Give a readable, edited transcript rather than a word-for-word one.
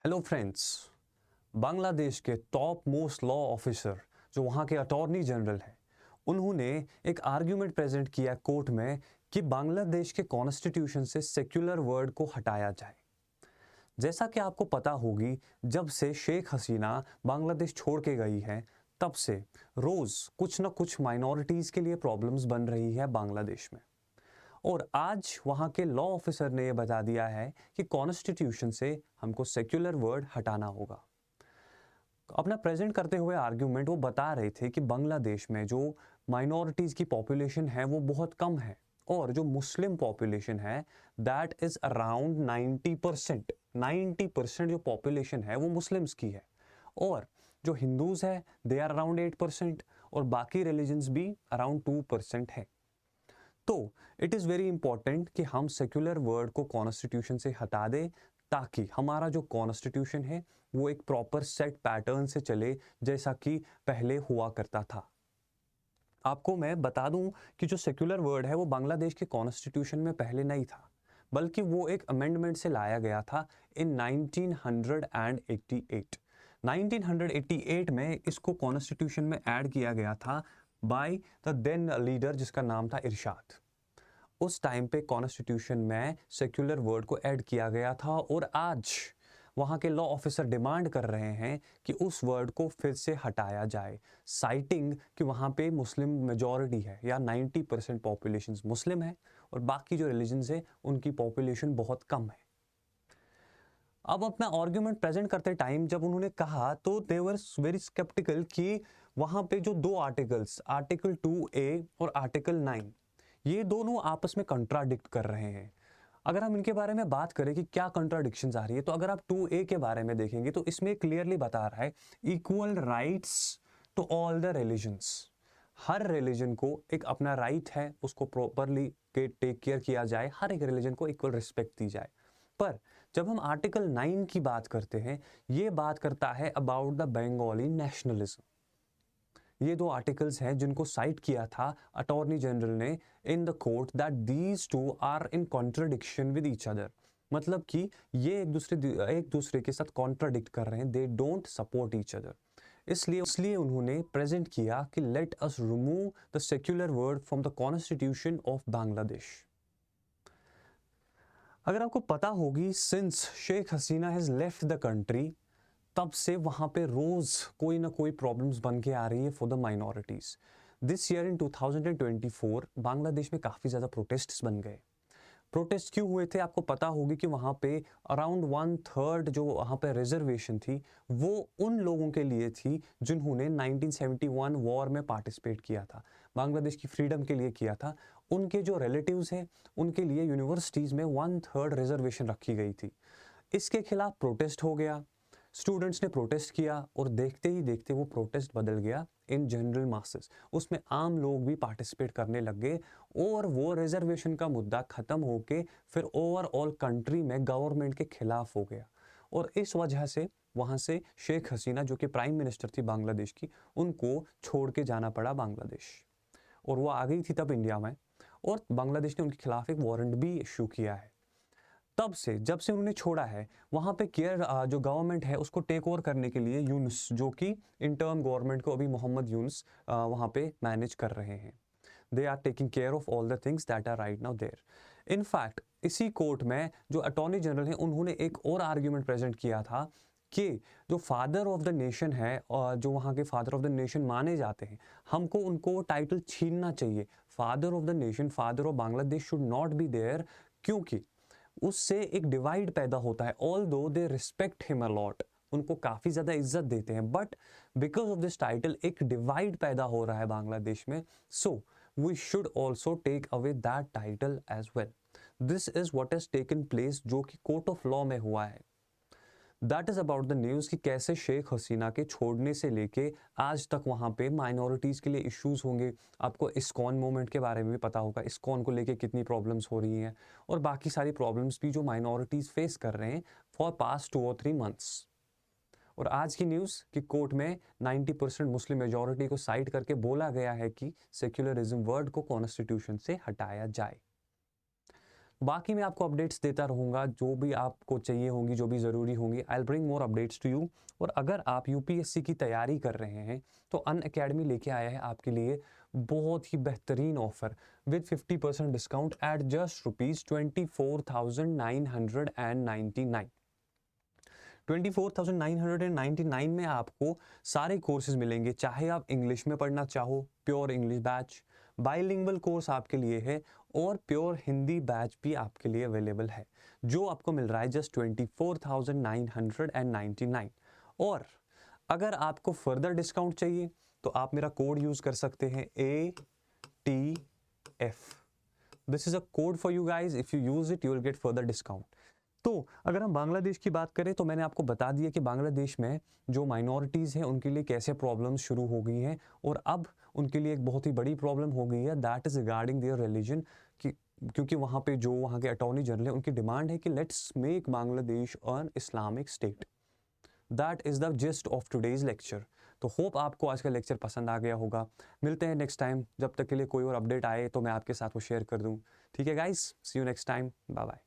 Hello friends. Bangladesh के top most law officer जो वहाँ के अटॉर्नी जनरल हैं, उन्होंने एक आर्ग्यूमेंट प्रेजेंट किया कोर्ट में कि बांग्लादेश के कॉन्स्टिट्यूशन से सेक्युलर वर्ड को हटाया जाए। जैसा कि आपको पता होगी, जब से शेख हसीना बांग्लादेश छोड़ के गई है, तब से रोज़ कुछ ना कुछ माइनॉरिटीज़ के लिए प्रॉब्लम्स बन रही है बांग्लादेश में। और आज वहाँ के लॉ ऑफिसर ने यह बता दिया है कि कॉन्स्टिट्यूशन से हमको सेक्युलर वर्ड हटाना होगा। अपना प्रेजेंट करते हुए आर्ग्यूमेंट वो बता रहे थे कि बांग्लादेश में जो माइनॉरिटीज़ की पॉपुलेशन है वो बहुत कम है, और जो मुस्लिम पॉपुलेशन है दैट इज़ अराउंड 90% जो पॉपुलेशन है वो मुस्लिम्स की है, और जो हिंदूज़ है दे आर अराउंड 8%, और बाकी रिलीजन्स भी अराउंड 2% है। तो इट इज़ वेरी इंपॉर्टेंट कि हम सेक्युलर वर्ड को कॉन्स्टिट्यूशन से हटा दें, ताकि हमारा जो कॉन्स्टिट्यूशन है वो एक प्रॉपर सेट पैटर्न से चले, जैसा कि पहले हुआ करता था। आपको मैं बता दूं कि जो सेक्युलर वर्ड है वो बांग्लादेश के कॉन्स्टिट्यूशन में पहले नहीं था, बल्कि वो एक अमेंडमेंट से लाया गया था इन 1988। 1988 में इसको कॉन्स्टिट्यूशन में ऐड किया गया था बाय द देन लीडर, जिसका नाम था इरशाद। उस टाइम पे कॉन्स्टिट्यूशन में सेक्युलर वर्ड को ऐड किया गया था, और आज वहाँ के लॉ ऑफिसर डिमांड कर रहे हैं कि उस वर्ड को फिर से हटाया जाए, साइटिंग कि वहाँ पे मुस्लिम मेजॉरिटी है, या 90% पॉपुलेशन मुस्लिम है, और बाकी जो रिलीजन्स है उनकी पॉपुलेशन बहुत कम है। अब अपना आर्ग्यूमेंट प्रेजेंट करते टाइम जब उन्होंने कहा, तो दे वर वेरी स्केप्टिकल कि वहाँ पे जो दो आर्टिकल्स, आर्टिकल 2A और आर्टिकल 9, ये दोनों आपस में कंट्राडिक्ट कर रहे हैं। अगर हम इनके बारे में बात करें कि क्या कंट्राडिक्शंस आ रही है, तो अगर आप 2A के बारे में देखेंगे तो इसमें क्लियरली बता रहा है equal rights to all the religions. हर रिलीजन को एक अपना राइट है, उसको प्रॉपरली टेक केयर किया जाए, हर एक रिलीजन को इक्वल रिस्पेक्ट दी जाए। पर जब हम आर्टिकल 9 की बात करते हैं, ये बात करता है अबाउट द बंगाली नेशनलिज्म। ये दो आर्टिकल्स हैं जिनको साइट किया था अटॉर्नी जनरल ने in the court, that these two are in contradiction with each other. मतलब कि ये एक दूसरे के साथ कॉन्ट्राडिक्ट कर रहे हैं, they don't support each other. इसलिए उन्होंने प्रेजेंट किया कि let us remove the secular word from the constitution of Bangladesh. अगर आपको पता होगी, since Sheikh Hasina has left the country, तब से वहाँ पे रोज़ कोई ना कोई प्रॉब्लम्स बन के आ रही है for the minorities. This year in 2024 Bangladesh में काफ़ी ज़्यादा प्रोटेस्ट्स बन गए। प्रोटेस्ट क्यों हुए थे, आपको पता होगी कि वहाँ पे अराउंड 1/3 जो वहाँ पे रिजर्वेशन थी वो उन लोगों के लिए थी जिन्होंने 1971 वॉर में पार्टिसिपेट किया था, बांग्लादेश की फ्रीडम के लिए किया था। उनके जो रिलेटिव्स हैं उनके लिए यूनिवर्सिटीज़ में 1/3 रिजर्वेशन रखी गई थी। इसके खिलाफ प्रोटेस्ट हो गया, स्टूडेंट्स ने प्रोटेस्ट किया, और देखते ही देखते वो प्रोटेस्ट बदल गया इन जनरल मासेस, उसमें आम लोग भी पार्टिसिपेट करने लग गए, और वो रिजर्वेशन का मुद्दा ख़त्म होके फिर ओवरऑल कंट्री में गवर्नमेंट के खिलाफ हो गया। और इस वजह से वहाँ से शेख हसीना, जो कि प्राइम मिनिस्टर थी बांग्लादेश की, उनको छोड़ के जाना पड़ा बांग्लादेश, और वो आ गई थी तब इंडिया में, और बांग्लादेश ने उनके खिलाफ एक वारंट भी इशू किया है। तब से जब से उन्होंने छोड़ा है, वहाँ पे केयर जो गवर्नमेंट है उसको टेक ओवर करने के लिए यूनुस, जो कि इंटर्म गवर्नमेंट को अभी मोहम्मद यूनुस वहाँ पे मैनेज कर रहे हैं। They are taking care of all the things that are right now there. In fact इसी कोर्ट में जो अटॉर्नी जनरल हैं उन्होंने एक और आर्ग्यूमेंट प्रेजेंट किया था कि जो फादर ऑफ द नेशन है, और जो वहाँ के फादर ऑफ द नेशन माने जाते हैं, हमको उनको टाइटल छीनना चाहिए। Father of the nation, father of Bangladesh should not be there, क्योंकि उससे एक डिवाइड पैदा होता है। Although they respect him a lot, उनको काफ़ी ज़्यादा इज्जत देते हैं, but because of this title एक डिवाइड पैदा हो रहा है बांग्लादेश में। So we should also take away that title as well. This is what has taken place, जो कि कोर्ट ऑफ लॉ में हुआ है। That is about the news कि कैसे शेख हसीना के छोड़ने से लेके आज तक वहाँ पे माइनॉरिटीज़ के लिए इश्यूज़ होंगे। आपको इस्कॉन मूवमेंट के बारे में भी पता होगा, इस्कॉन को लेके कितनी प्रॉब्लम्स हो रही हैं, और बाकी सारी प्रॉब्लम्स भी जो माइनॉरिटीज़ फेस कर रहे हैं फॉर पास्ट 2 और 3 मंथ्स। और आज की न्यूज़ कि कोर्ट में 90% मुस्लिम मेजॉरिटी को साइड करके बोला गया है कि सेक्युलरिज्म वर्ड को कॉन्स्टिट्यूशन से हटाया जाए। बाकी मैं आपको अपडेट्स देता रहूँगा, जो भी आपको चाहिए होंगी, जो भी ज़रूरी होंगी, I will bring more updates to you. और अगर आप यूपीएससी की तैयारी कर रहे हैं तो अनअकैडमी लेके आया है आपके लिए बहुत ही बेहतरीन offer with 50% discount at just ₹24,999। 24,999 में आपको सारे कोर्सेज मिलेंगे, चाहे आप इंग्लिश में पढ़ना चाहो, pure English batch, bilingual course आपके लिए है, और प्योर हिंदी बैच भी आपके लिए अवेलेबल है, जो आपको मिल रहा है जस्ट 24,999। और अगर आपको फर्दर डिस्काउंट चाहिए तो आप मेरा कोड यूज कर सकते हैं ATF। This is a code for you guys, if you use it you will get further discount. तो अगर हम बांग्लादेश की बात करें तो मैंने आपको बता दिया कि बांग्लादेश में जो माइनॉरिटीज़ हैं उनके लिए कैसे प्रॉब्लम्स शुरू हो गई हैं, और अब उनके लिए एक बहुत ही बड़ी प्रॉब्लम हो गई है, that is regarding their religion. क्योंकि वहाँ पे जो वहाँ के अटॉर्नी जनरल है, उनकी डिमांड है कि let's make Bangladesh an Islamic state. That is the gist of today's lecture. तो होप आपको आज का लेक्चर पसंद आ गया होगा। मिलते हैं नेक्स्ट टाइम, जब तक के लिए कोई और अपडेट आए तो मैं आपके साथ वो शेयर कर दूँ। ठीक है guys, see you next time, bye bye.